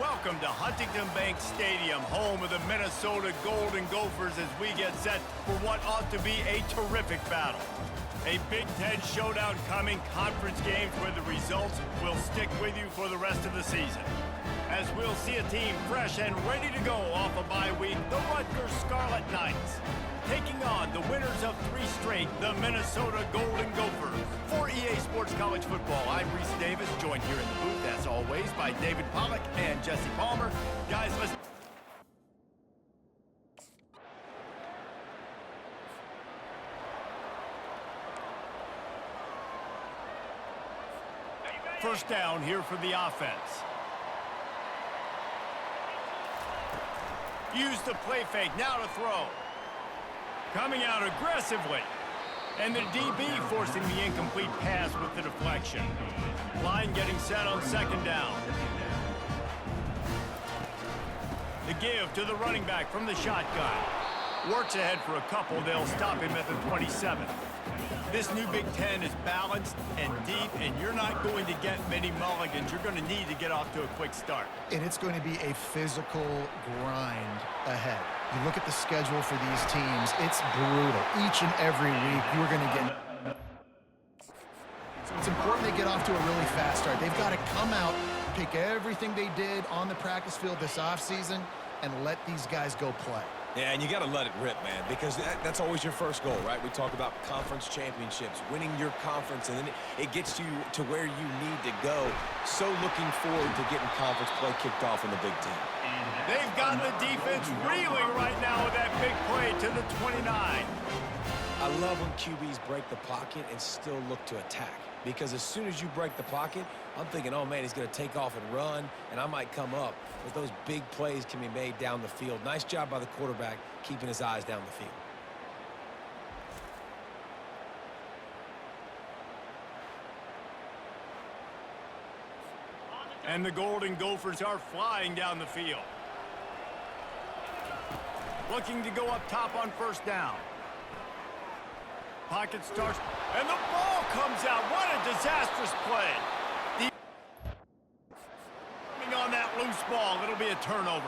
Welcome to Huntington Bank Stadium, home of the Minnesota Golden Gophers, as we get set for what ought to be a terrific battle. A Big Ten showdown coming, conference games where the results will stick with you for the rest of the season. As we'll see a team fresh and ready to go off a bye week, the Rutgers Scarlet Knights, taking on the winners of 3 straight, the Minnesota Golden Gophers. For EA Sports College Football, I'm Reese Davis, joined here in the booth, as always, by David Pollack and Jesse Palmer. Guys, let's... First down here for the offense. Use the play fake, now to throw. Coming out aggressively. And the DB forcing the incomplete pass with the deflection. Line getting set on second down. The give to the running back from the shotgun. Works ahead for a couple. They'll stop him at the 27. This new Big Ten is balanced and deep, and you're not going to get many mulligans. You're going to need to get off to a quick start. And it's going to be a physical grind ahead. You look at the schedule for these teams, it's brutal. Each and every week, you're going to get... So it's important they get off to a really fast start. They've got to come out, take everything they did on the practice field this offseason, and let these guys go play. Yeah, and you got to let it rip, man, because that's always your first goal, right? We talk about conference championships, winning your conference, and then it gets you to where you need to go. So looking forward to getting conference play kicked off in the Big Ten. They've got the defense reeling right now with that big play to the 29. I love when QBs break the pocket and still look to attack, because as soon as you break the pocket, I'm thinking, oh, man, he's going to take off and run, and I might come up. But those big plays can be made down the field. Nice job by the quarterback keeping his eyes down the field. And the Golden Gophers are flying down the field. Looking to go up top on first down. Pocket starts, and the ball comes out. What a disastrous play. On that loose ball, it'll be a turnover.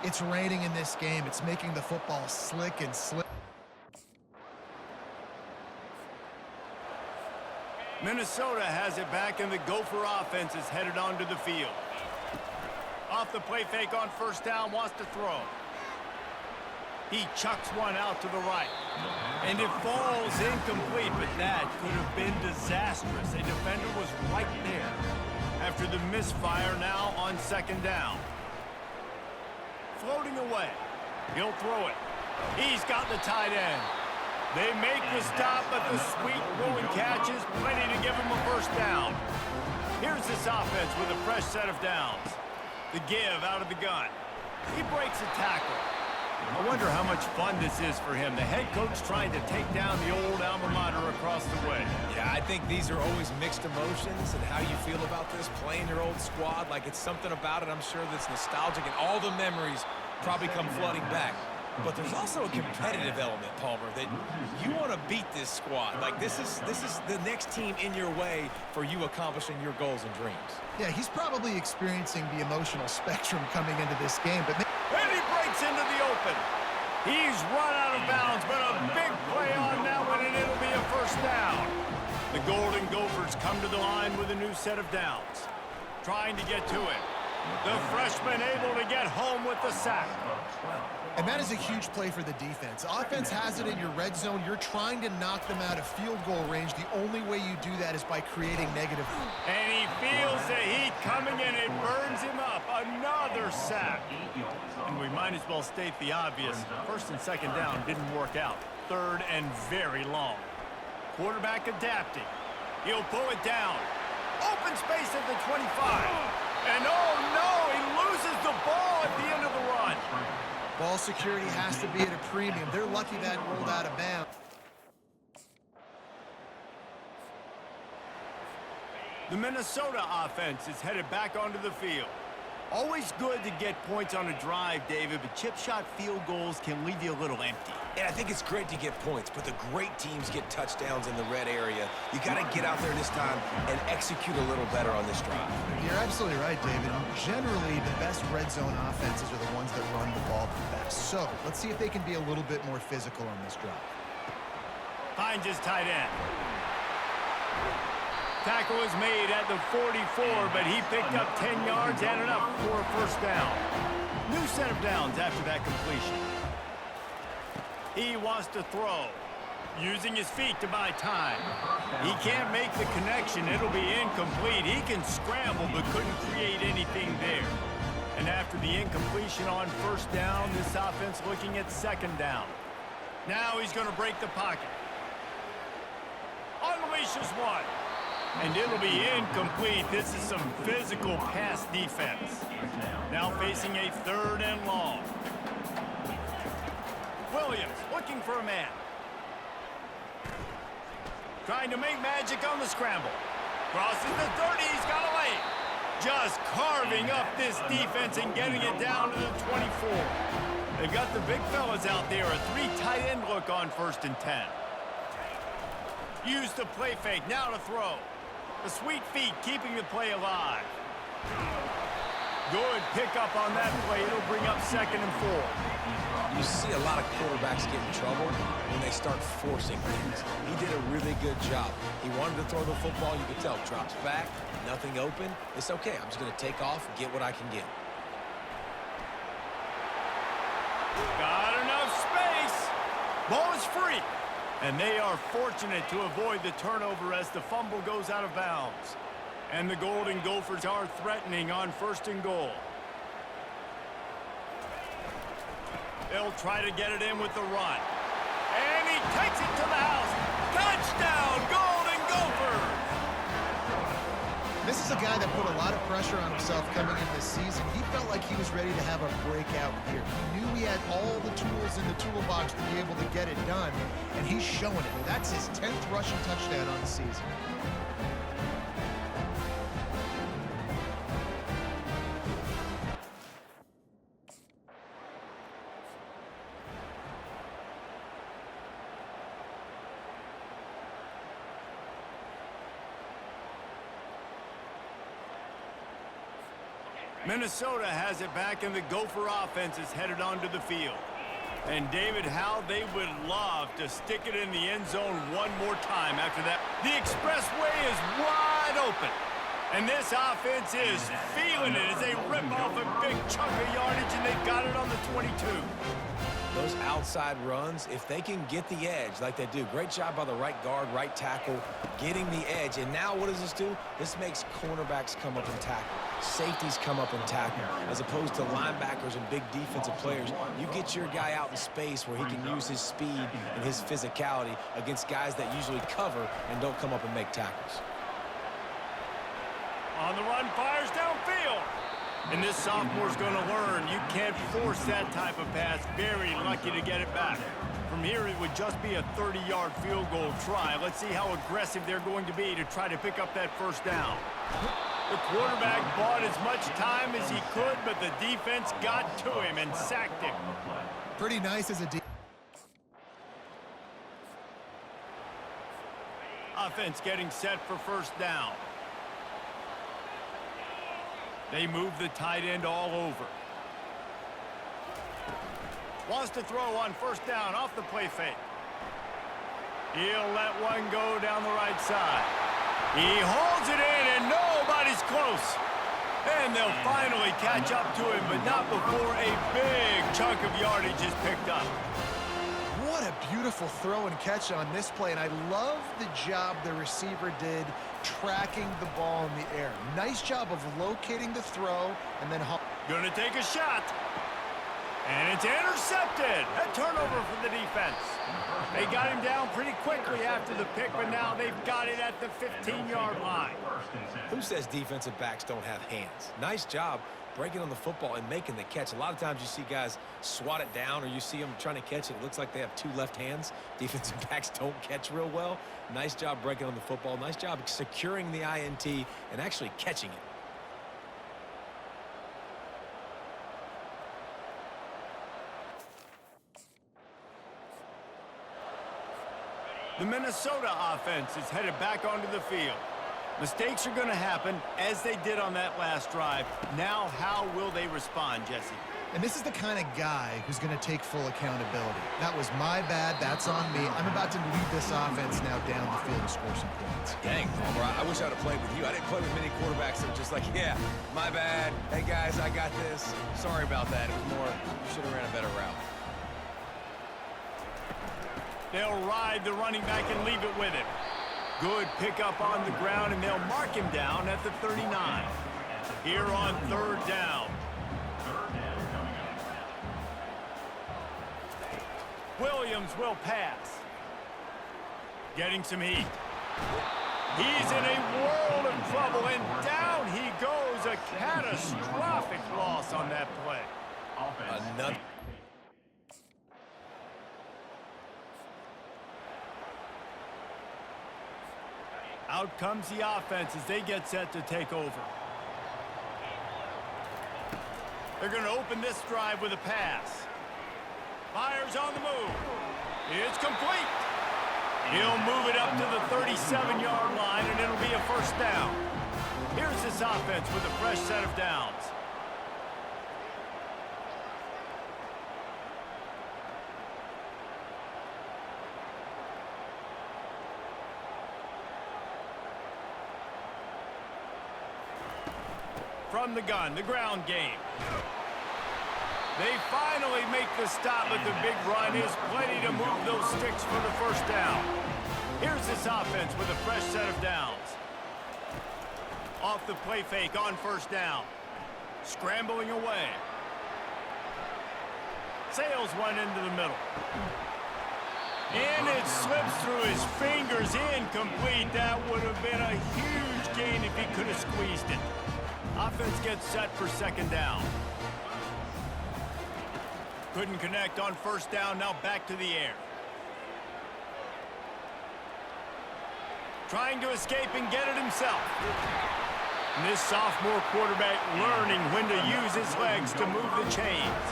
It's raining in this game. It's making the football slick and slip. Minnesota has it back, and the Gopher offense is headed onto the field. Off the play fake on first down, wants to throw. He chucks one out to the right. And it falls incomplete, but that could have been disastrous. A defender was right there. After the misfire, now on second down. Floating away. He'll throw it. He's got the tight end. They make the stop, but the sweet rolling catch is plenty to give him a first down. Here's this offense with a fresh set of downs. The give out of the gun. He breaks a tackle. I wonder how much fun this is for him. The head coach trying to take down the old alma mater across the way. Yeah, I think these are always mixed emotions, and how you feel about this, playing your old squad, like it's something about it, I'm sure, that's nostalgic, and all the memories probably come flooding back. But there's also a competitive element, Palmer, that you want to beat this squad. Like, this is the next team in your way for you accomplishing your goals and dreams. Yeah, he's probably experiencing the emotional spectrum coming into this game, but... And he breaks into the open. He's run out of bounds, but a big play on that one, and it'll be a first down. The Golden Gophers come to the line with a new set of downs. Trying to get to it. The freshman able to get home with the sack. And that is a huge play for the defense. Offense has it in your red zone. You're trying to knock them out of field goal range. The only way you do that is by creating negative. And he feels the heat coming in. It burns him up. Another sack. And we might as well state the obvious. First and second down didn't work out. Third and very long. Quarterback adapting. He'll pull it down. Open space at the 25. And oh no, he loses the ball at the end of the run. Ball security has to be at a premium. They're lucky that rolled out of bounds. The Minnesota offense is headed back onto the field. Always good to get points on a drive, David, but chip shot field goals can leave you a little empty. And I think it's great to get points, but the great teams get touchdowns in the red area. You got to get out there this time and execute a little better on this drive. You're absolutely right, David. Generally, the best red zone offenses are the ones that run the ball the best. So let's see if they can be a little bit more physical on this drive. Finds his tight end. Tackle was made at the 44, but he picked up 10 yards and enough for a first down. New set of downs after that completion. He wants to throw, using his feet to buy time. He can't make the connection. It'll be incomplete. He can scramble, but couldn't create anything there. And after the incompletion on first down, this offense looking at second down. Now he's going to break the pocket. Unleashes one. And it'll be incomplete. This is some physical pass defense. Now facing a third and long. Williams looking for a man. Trying to make magic on the scramble. Crosses the 30. He's got a lane. Just carving up this defense and getting it down to the 24. They've got the big fellas out there. A 3 tight end look on 1st and 10. Use the play fake. Now to throw. The sweet feet keeping the play alive. Good pickup on that play. It'll bring up 2nd and 4. You see a lot of quarterbacks get in trouble when they start forcing things. He did a really good job. He wanted to throw the football. You could tell. Drops back. Nothing open. It's okay. I'm just going to take off, get what I can get. Got enough space. Ball is free. And they are fortunate to avoid the turnover as the fumble goes out of bounds. And the Golden Gophers are threatening on 1st and goal. They'll try to get it in with the run. And he takes it to the house. Touchdown, Golden Gophers! This is a guy that put a lot of pressure on himself coming into this season. He felt like he was ready to have a breakout year. He knew he had all the tools in the toolbox to be able to get it done, and he's showing it. That's his 10th rushing touchdown on the season. Minnesota has it back, and the Gopher offense is headed onto the field. And David, how they would love to stick it in the end zone one more time after that. The expressway is wide open. And this offense is feeling it as they rip off a big chunk of yardage, and they've got it on the 22. Those outside runs, if they can get the edge like they do, great job by the right guard, right tackle, getting the edge. And now what does this do? This makes cornerbacks come up and tackle. Safeties come up and tackle, as opposed to linebackers and big defensive players. You get your guy out in space where he can use his speed and his physicality against guys that usually cover and don't come up and make tackles. On the run, fires downfield. And this sophomore's going to learn you can't force that type of pass. Very lucky to get it back. From here, it would just be a 30-yard field goal try. Let's see how aggressive they're going to be to try to pick up that first down. The quarterback bought as much time as he could, but the defense got to him and sacked him. Pretty nice as a Offense getting set for first down. They move the tight end all over. Wants to throw on first down off the play fake. He'll let one go down the right side. He holds it in, and nobody's close. And they'll finally catch up to him, but not before a big chunk of yardage is picked up. What a beautiful throw and catch on this play, and I love the job the receiver did tracking the ball in the air. Nice job of locating the throw and then... Gonna take a shot. And it's intercepted. A turnover for the defense. They got him down pretty quickly after the pick, but now they've got it at the 15-yard line. Who says defensive backs don't have hands? Nice job breaking on the football and making the catch. A lot of times you see guys swat it down, or you see them trying to catch it. It looks like they have two left hands. Defensive backs don't catch real well. Nice job breaking on the football. Nice job securing the INT and actually catching it. The Minnesota offense is headed back onto the field. Mistakes are going to happen, as they did on that last drive. Now, how will they respond, Jesse? And this is the kind of guy who's going to take full accountability. That was my bad. That's on me. I'm about to lead this offense now down the field and score some points. Dang, Palmer, I wish I'd have played with you. I didn't play with many quarterbacks that were just like, yeah, my bad. Hey, guys, I got this. Sorry about that. It was more, you should have ran a better route. They'll ride the running back and leave it with him. Good pickup on the ground, and they'll mark him down at the 39. Here on third down. Williams will pass. Getting some heat. He's in a world of trouble, and down he goes. A catastrophic loss on that play. Another. Out comes the offense as they get set to take over. They're going to open this drive with a pass. Fires on the move. It's complete. He'll move it up to the 37-yard line, and it'll be a first down. Here's this offense with a fresh set of downs. From the gun, the ground game. They finally make the stop, but the big run is plenty to move those sticks for the first down. Here's this offense with a fresh set of downs. Off the play fake on first down. Scrambling away. Sails one into the middle. And it slips through his fingers, incomplete. That would have been a huge gain if he could have squeezed it. Offense gets set for second down. Couldn't connect on first down, now back to the air. Trying to escape and get it himself. And this sophomore quarterback learning when to use his legs to move the chains.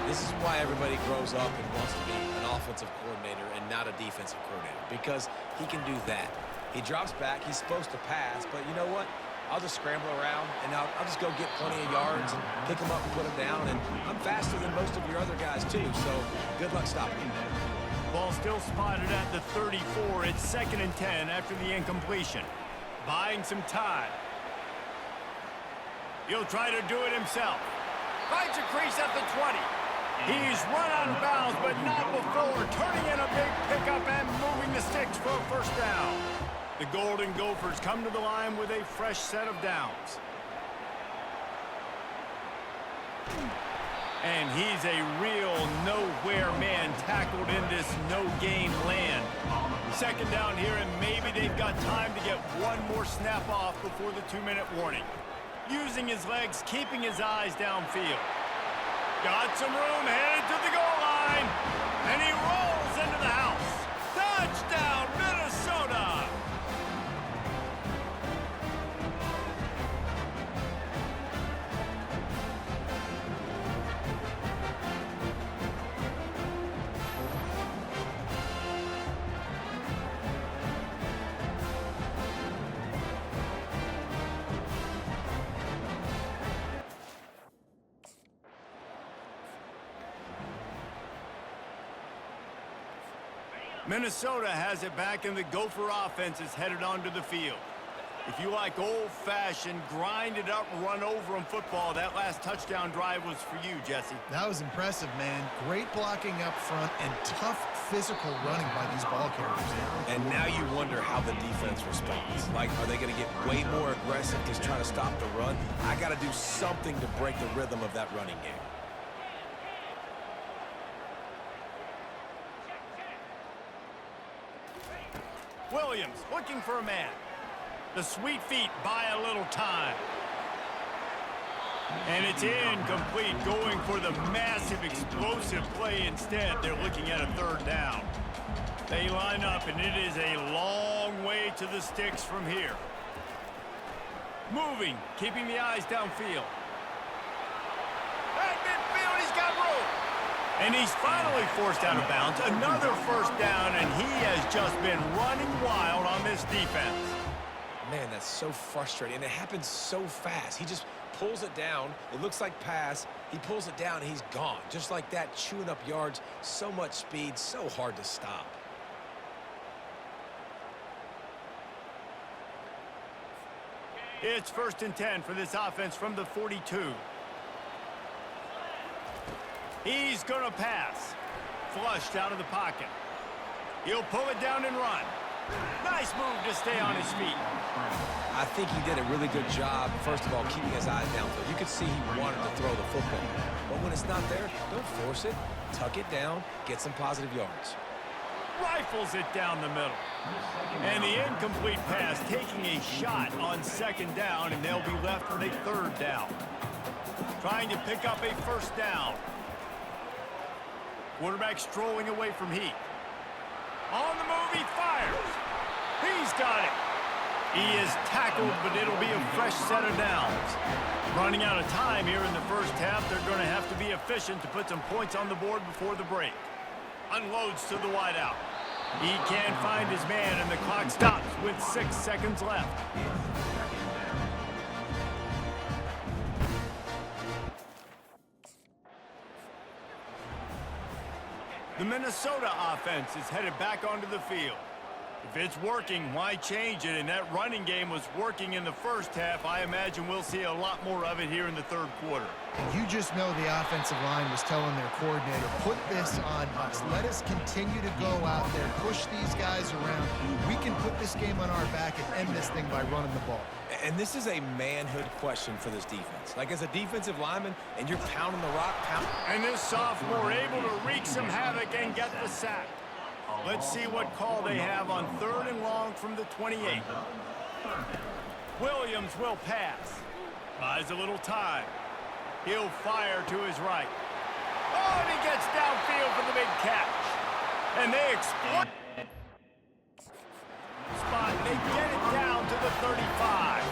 This is why everybody grows up and wants to be an offensive coordinator and not a defensive coordinator, because he can do that. He drops back, he's supposed to pass, but you know what? I'll just scramble around, and I'll just go get plenty of yards and pick them up and put them down, and I'm faster than most of your other guys, too, so good luck stopping him. Ball still spotted at the 34. It's 2nd and 10 after the incompletion. Buying some time. He'll try to do it himself. Finds a crease at the 20. He's run out of bounds, but not before turning in a big pickup and moving the sticks for a first down. The Golden Gophers come to the line with a fresh set of downs. And he's a real nowhere man tackled in this no-gain land. Second down here, and maybe they've got time to get one more snap off before the 2-minute warning. Using his legs, keeping his eyes downfield. Got some room, headed to the goal line. And he rolls into the house. Touchdown, Minnesota! Minnesota has it back, and the Gopher offense is headed onto the field. If you like old-fashioned, grind-it-up, run-over-'em football, that last touchdown drive was for you, Jesse. That was impressive, man. Great blocking up front and tough physical running by these ball carriers now. And now you wonder how the defense responds. Like, are they going to get way more aggressive just trying to stop the run? I got to do something to break the rhythm of that running game. Williams looking for a man. The sweet feet buy a little time. And it's incomplete, going for the massive explosive play instead. They're looking at a third down. They line up, and it is a long way to the sticks from here. Moving, keeping the eyes downfield. At midfield, he's got room. And he's finally forced out of bounds. Another first down, and he has just been running wild on this defense. Man, that's so frustrating, and it happens so fast. He just pulls it down. It looks like pass. He pulls it down, and he's gone. Just like that, chewing up yards. So much speed, so hard to stop. It's 1st and 10 for this offense from the 42. He's going to pass. Flushed out of the pocket. He'll pull it down and run. Nice move to stay on his feet. I think he did a really good job, first of all, keeping his eyes downfield. You could see he wanted to throw the football. But when it's not there, don't force it. Tuck it down, get some positive yards. Rifles it down the middle. And the incomplete pass taking a shot on 2nd down, and they'll be left with a 3rd down. Trying to pick up a 1st down. Quarterback strolling away from heat. On the move, he fires. He's got it. He is tackled, but it'll be a fresh set of downs. Running out of time here in the first half, they're going to have to be efficient to put some points on the board before the break. Unloads to the wideout. He can't find his man, and the clock stops with 6 seconds left. The Minnesota offense is headed back onto the field. If it's working, why change it? And that running game was working in the first half. I imagine we'll see a lot more of it here in the 3rd quarter. You just know the offensive line was telling their coordinator, put this on us. Let us continue to go out there, push these guys around. We can put this game on our back and end this thing by running the ball. And this is a manhood question for this defense. Like, as a defensive lineman, and you're pounding the rock, And this sophomore able to wreak some havoc and get the sack. Let's see what call they have on 3rd and long from the 28. Williams will pass. Buys a little time. He'll fire to his right. Oh, and he gets downfield for the big catch. And they exploit spot. They get it down to the 35.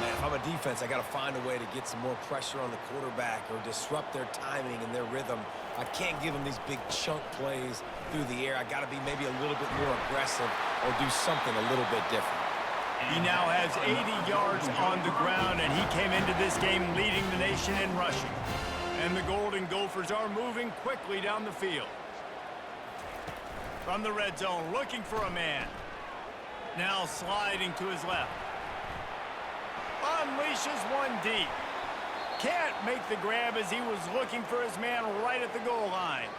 man, if I'm a defense, I got to find a way to get some more pressure on the quarterback or disrupt their timing and their rhythm. I can't give them these big chunk plays through the air. I got to be maybe a little bit more aggressive or do something a little bit different. He now has 80 yards on the ground, and he came into this game leading the nation in rushing. And the Golden Gophers are moving quickly down the field. From the red zone, looking for a man. Now sliding to his left. Unleashes one deep. Can't make the grab as he was looking for his man right at the goal line.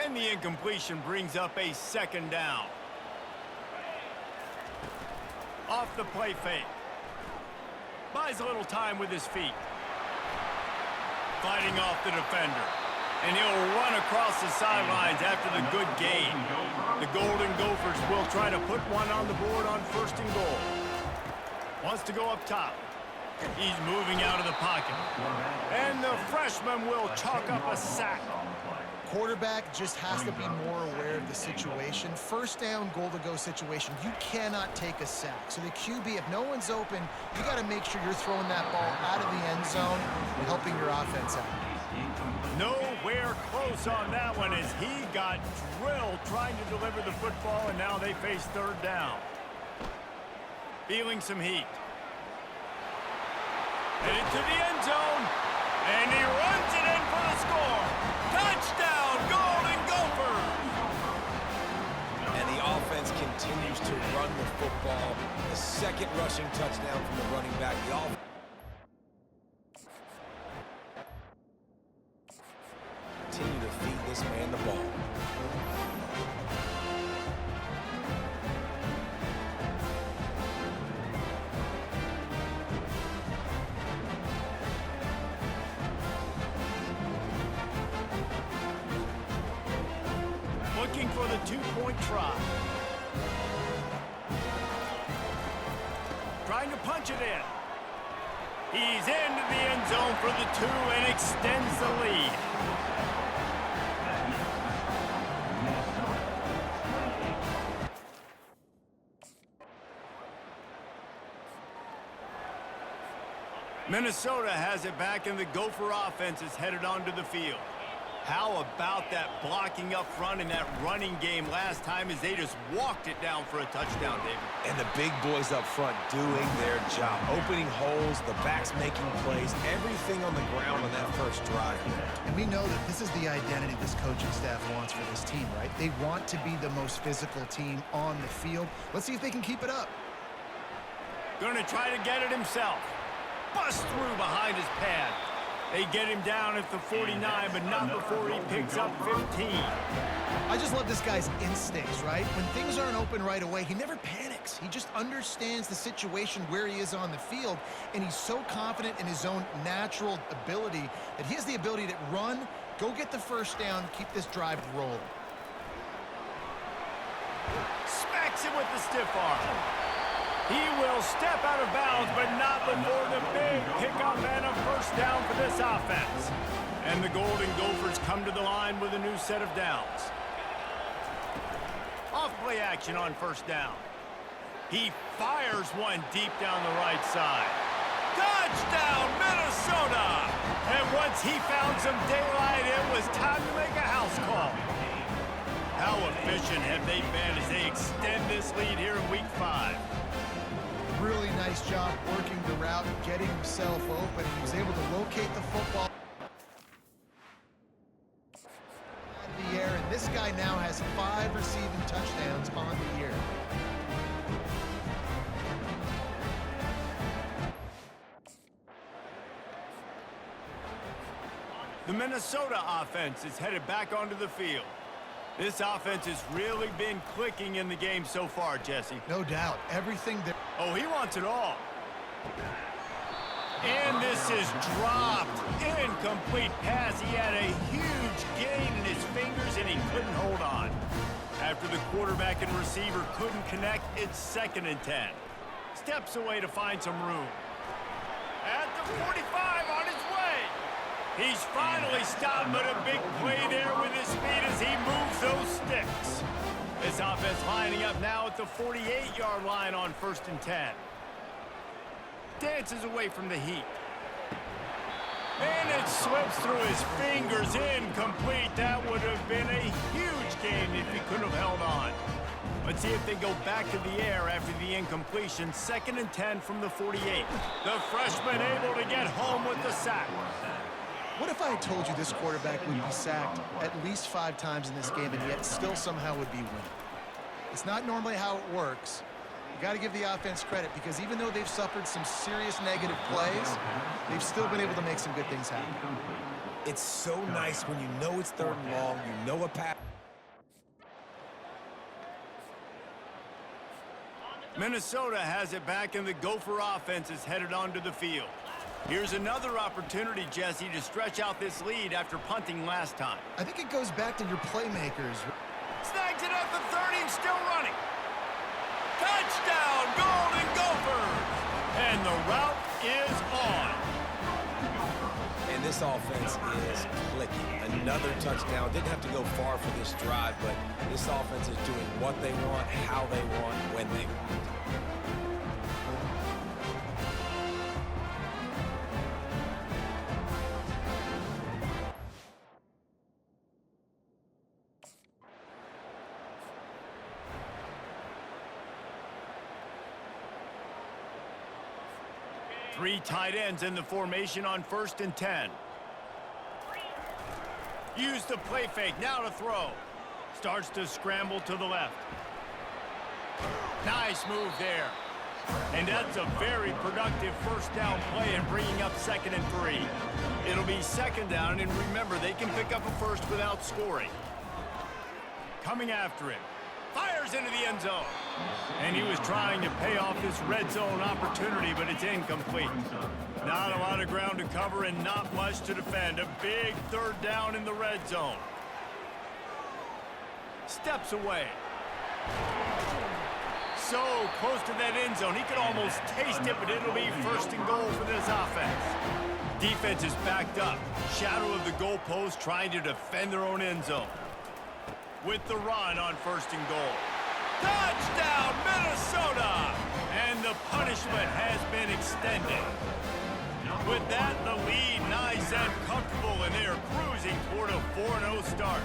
And the incompletion brings up a second down. Off the play fake. Buys a little time with his feet. Fighting off the defender. And he'll run across the sidelines after the good gain. The Golden Gophers will try to put one on the board on 1st and goal. Wants to go up top. He's moving out of the pocket. And the freshman will chalk up a sack. Quarterback just has to be more aware of the situation. First down, goal-to-go situation. You cannot take a sack. So the QB, if no one's open, you got to make sure you're throwing that ball out of the end zone and helping your offense out. Nowhere close on that one as he got drilled trying to deliver the football, and now they face 3rd down. Feeling some heat. Headed to the end zone, and he runs it in for the score. Touchdown, Golden Gophers! And the offense continues to run the football. The 2nd rushing touchdown from the running back. The offense continue to feed this man the ball. Looking for the 2-point try. Trying to punch it in. He's into the end zone for the 2 and extends the lead. Minnesota has it back, and the Gopher offense is headed onto the field. How about that blocking up front in that running game last time as they just walked it down for a touchdown, David? And the big boys up front doing their job, opening holes, the backs making plays, everything on the ground on that first drive. And we know that this is the identity this coaching staff wants for this team, right? They want to be the most physical team on the field. Let's see if they can keep it up. Gonna try to get it himself. Bust through behind his pad. They get him down at the 49, but not before he picks up 15. I just love this guy's instincts, right? When things aren't open right away, he never panics. He just understands the situation where he is on the field, and he's so confident in his own natural ability that he has the ability to run, go get the first down, keep this drive rolling. Smacks him with the stiff arm. He will step out of bounds, but not before the big pickup and a first down for this offense. And the Golden Gophers come to the line with a new set of downs. Off-play action on first down. He fires one deep down the right side. Touchdown, Minnesota! And once he found some daylight, it was time to make a house call. How efficient have they been as they extend this lead here in Week 5? Really nice job working the route, getting himself open. He was able to locate the football out of the air, and this guy now has 5 receiving touchdowns on the year. The Minnesota offense is headed back onto the field. This offense has really been clicking in the game so far, Jesse. No doubt. Everything that... Oh, he wants it all. And this is dropped. Incomplete pass. He had a huge gain in his fingers, and he couldn't hold on. After the quarterback and receiver couldn't connect, it's 2nd and 10. Steps away to find some room. At the 45 on his way. He's finally stopped, but a big play there with his speed as he moves those sticks. This offense lining up now at the 48-yard line on 1st and 10. Dances away from the heat. And it slips through his fingers, incomplete. That would have been a huge gain if he could have held on. Let's see if they go back to the air after the incompletion. 2nd and 10 from the 48. The freshman able to get home with the sack. What if I had told you this quarterback would be sacked at least 5 times in this game and yet still somehow would be winning? It's not normally how it works. You got to give the offense credit because even though they've suffered some serious negative plays, they've still been able to make some good things happen. It's so nice when you know it's 3rd and long, you know a pass. Minnesota has it back, and the Gopher offense is headed onto the field. Here's another opportunity, Jesse, to stretch out this lead after punting last time. I think it goes back to your playmakers. Snags it at the 30 and still running. Touchdown, Golden Gophers! And the route is on. And this offense is clicking. Another touchdown. Didn't have to go far for this drive, but this offense is doing what they want, how they want, when they want. Three tight ends in the formation on 1st and 10. Use the play fake, now to throw. Starts to scramble to the left. Nice move there. And that's a very productive first down play and bringing up 2nd and 3. It'll be 2nd down, and remember, they can pick up a first without scoring. Coming after him. Fires into the end zone. And he was trying to pay off this red zone opportunity, but it's incomplete. Not a lot of ground to cover and not much to defend. A big 3rd down in the red zone. Steps away. So close to that end zone. He could almost taste it, but it'll be 1st and goal for this offense. Defense is backed up. Shadow of the goalpost trying to defend their own end zone. With the run on 1st and goal. Touchdown, Minnesota! And the punishment has been extended. With that, the lead nice and comfortable, and they are cruising toward a 4-0 start.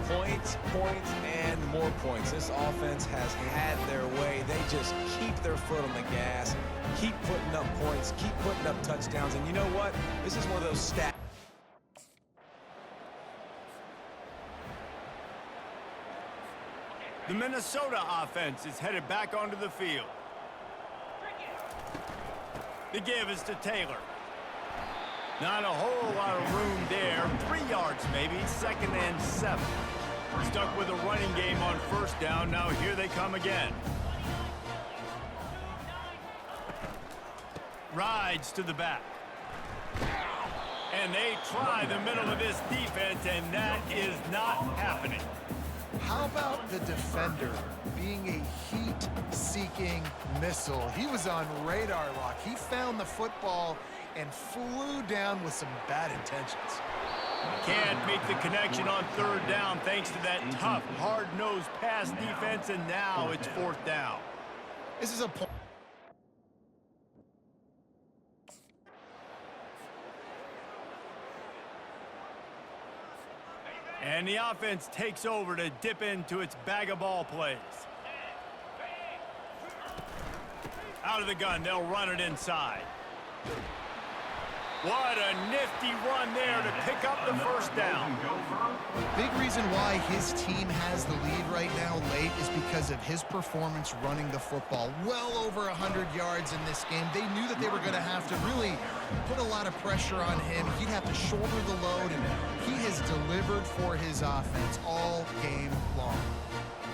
Points, points, and more points. This offense has had their way. They just keep their foot on the gas, keep putting up points, keep putting up touchdowns. And you know what? This is one of those stats. The Minnesota offense is headed back onto the field. The give is to Taylor. Not a whole lot of room there. 3 yards maybe, 2nd and 7. Stuck with a running game on first down. Now here they come again. Rides to the back. And they try the middle of this defense, and that is not happening. How about the defender being a heat-seeking missile? He was on radar lock. He found the football and flew down with some bad intentions. Can't make the connection on 3rd down thanks to that tough, hard-nosed pass defense, and now it's 4th down. This is a point. And the offense takes over to dip into its bag of ball plays. Out of the gun, they'll run it inside. What a nifty run there to pick up the 1st down. Big reason why his team has the lead right now late is because of his performance running the football. Well over 100 yards in this game. They knew that they were going to have to really put a lot of pressure on him. He'd have to shoulder the load, and he has delivered for his offense all game long.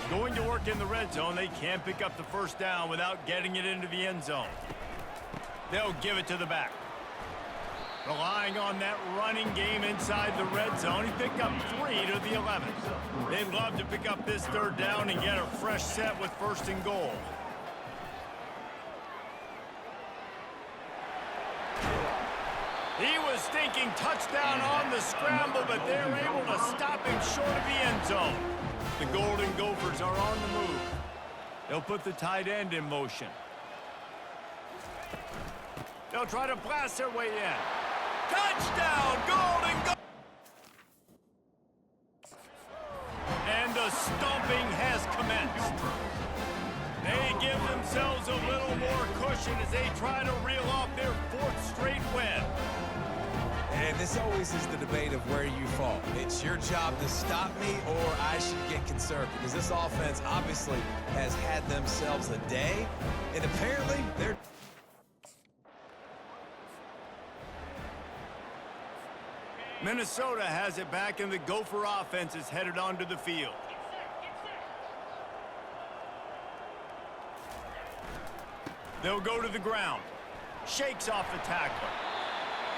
Going to work in the red zone, they can't pick up the 1st down without getting it into the end zone. They'll give it to the back. Relying on that running game inside the red zone. He picked up 3 to the 11. They'd love to pick up this 3rd down and get a fresh set with 1st and goal. He was thinking touchdown on the scramble, but they're able to stop him short of the end zone. The Golden Gophers are on the move. They'll put the tight end in motion. They'll try to blast their way in. Touchdown, Golden Gophers! And the stomping has commenced. They give themselves a little more cushion as they try to reel off their 4th straight win. And this always is the debate of where you fall. It's your job to stop me, or I should get conservative. Because this offense obviously has had themselves a day, and apparently they're... Minnesota has it back, and the Gopher offense is headed onto the field. They'll go to the ground. Shakes off the tackler.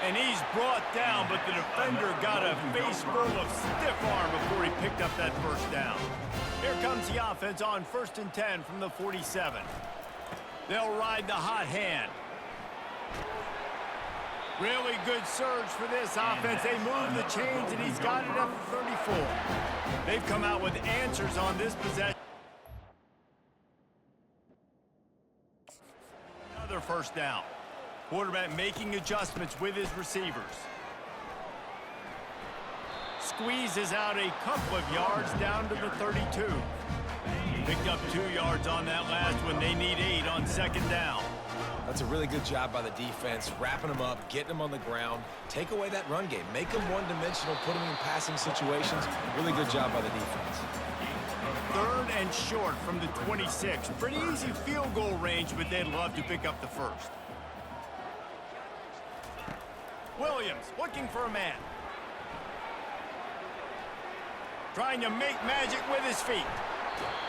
And he's brought down, but the defender got a face full of stiff arm before he picked up that 1st down. Here comes the offense on 1st and 10 from the 47. They'll ride the hot hand. Really good surge for this offense. They move the chains, and he's got it up to 34. They've come out with answers on this possession. Another 1st down. Quarterback making adjustments with his receivers. Squeezes out a couple of yards down to the 32. Picked up 2 yards on that last one. They need 8 on 2nd down. That's a really good job by the defense, wrapping them up, getting them on the ground, take away that run game, make them one-dimensional, put them in passing situations. Really good job by the defense. 3rd and short from the 26. Pretty easy field goal range, but they'd love to pick up the 1st. Williams looking for a man. Trying to make magic with his feet.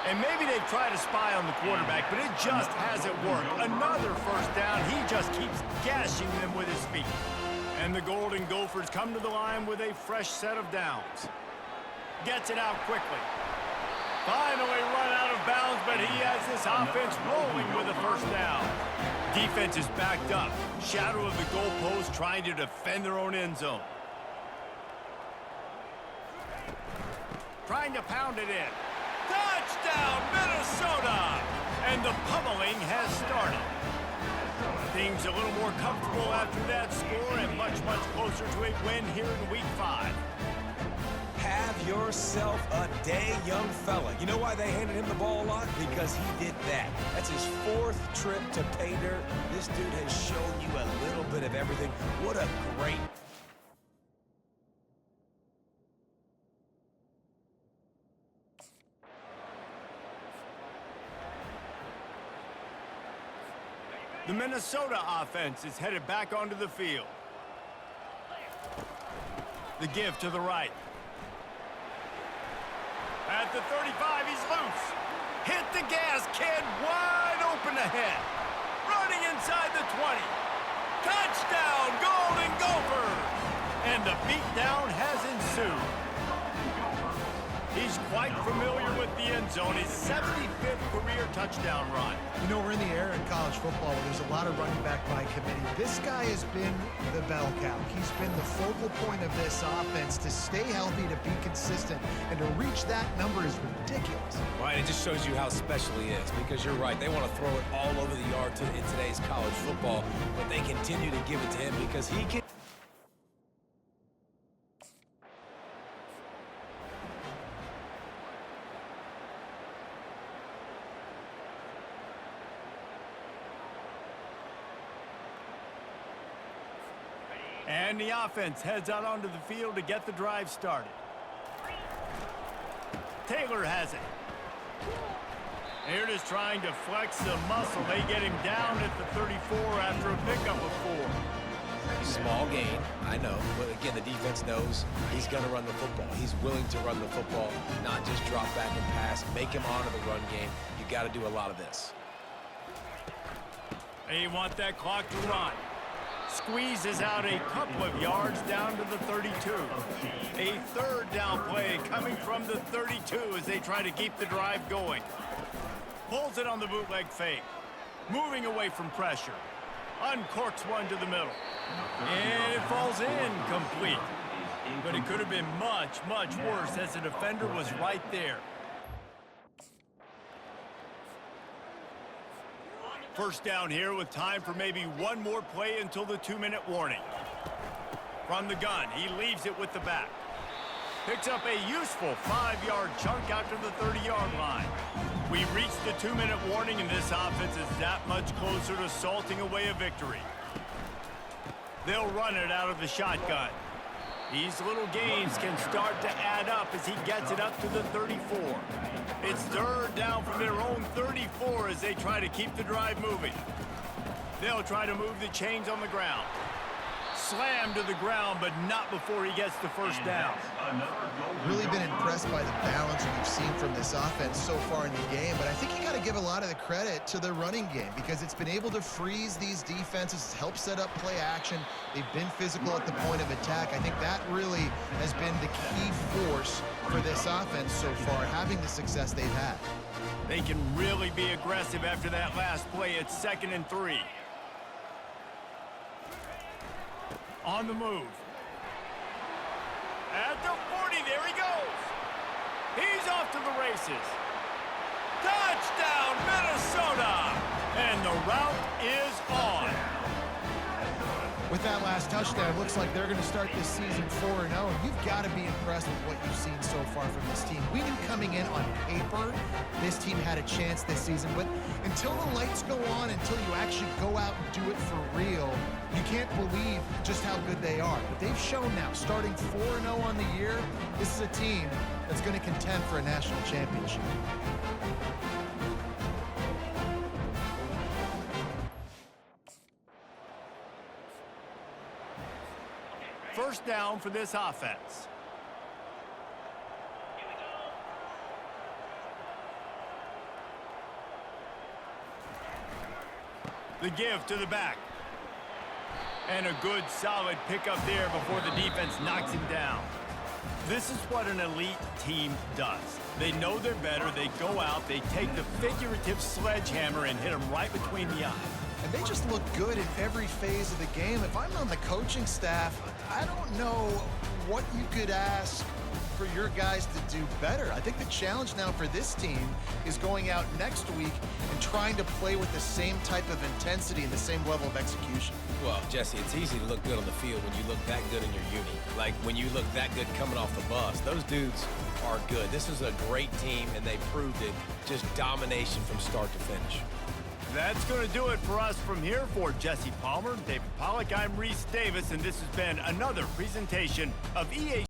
And maybe they try to spy on the quarterback, but it just hasn't worked. Another 1st down. He just keeps gashing them with his feet. And the Golden Gophers come to the line with a fresh set of downs. Gets it out quickly. Finally run out of bounds, but he has this offense rolling with a 1st down. Defense is backed up. Shadow of the goalpost trying to defend their own end zone. Trying to pound it in. Touchdown, Minnesota! And the pummeling has started. Things a little more comfortable after that score and much, much closer to a win here in Week 5. Have yourself a day, young fella. You know why they handed him the ball a lot? Because he did that. That's his 4th trip to pay dirt. This dude has shown you a little bit of everything. What a great... The Minnesota offense is headed back onto the field. The give to the right. At the 35, he's loose. Hit the gas, kid, wide open ahead. Running inside the 20. Touchdown, Golden Gophers! And the beatdown has ensued. He's quite familiar with the end zone, his 75th career touchdown run. You know, we're in the era in college football where there's a lot of running back by committee. This guy has been the bell cow. He's been the focal point of this offense to stay healthy, to be consistent, and to reach that number is ridiculous. Right, it just shows you how special he is, because you're right. They want to throw it all over the yard in today's college football, but they continue to give it to him because he can... And the offense heads out onto the field to get the drive started. Taylor has it. They're just trying to flex the muscle. They get him down at the 34 after a pickup of 4. Small gain, I know. But again, the defense knows he's going to run the football. He's willing to run the football, not just drop back and pass. Make him honor the run game. You got to do a lot of this. They want that clock to run. Squeezes out a couple of yards down to the 32. A 3rd down play coming from the 32 as they try to keep the drive going. Pulls it on the bootleg fake. Moving away from pressure. Uncorks one to the middle. And it falls incomplete. But it could have been much, much worse as the defender was right there. First down here with time for maybe one more play until the 2-minute warning. From the gun, he leaves it with the back. Picks up a useful 5-yard chunk out to the 30-yard line. We reached the 2-minute warning, and this offense is that much closer to salting away a victory. They'll run it out of the shotgun. These little gains can start to add up as he gets it up to the 34. It's 3rd down from their own 34 as they try to keep the drive moving. They'll try to move the chains on the ground. Slammed to the ground, but not before he gets the first down. Really been impressed by the balance we've seen from this offense so far in the game, but I think you got to give a lot of the credit to the running game because it's been able to freeze these defenses, help set up play action. They've been physical at the point of attack. I think that really has been the key force for this offense so far, having the success they've had. They can really be aggressive after that last play. It's 2nd and 3. On the move. At the 40, there he goes. He's off to the races. Touchdown, Minnesota! And the route is on. With that last touchdown, it looks like they're going to start this season 4-0. You've got to be impressed with what you've seen so far from this team. We knew coming in on paper, this team had a chance this season, but until the lights go on, until you actually go out and do it for real, you can't believe just how good they are. But they've shown now, starting 4-0 on the year, this is a team that's going to contend for a national championship. First down for this offense. The give to the back. And a good solid pickup there before the defense knocks him down. This is what an elite team does. They know they're better. They go out. They take the figurative sledgehammer and hit him right between the eyes. And they just look good in every phase of the game. If I'm on the coaching staff, I don't know what you could ask for your guys to do better. I think the challenge now for this team is going out next week and trying to play with the same type of intensity and the same level of execution. Well, Jesse, it's easy to look good on the field when you look that good in your uni. Like, when you look that good coming off the bus. Those dudes are good. This is a great team, and they proved it. Just domination from start to finish. That's going to do it for us from here. For Jesse Palmer, David Pollack, I'm Reese Davis, and this has been another presentation of EA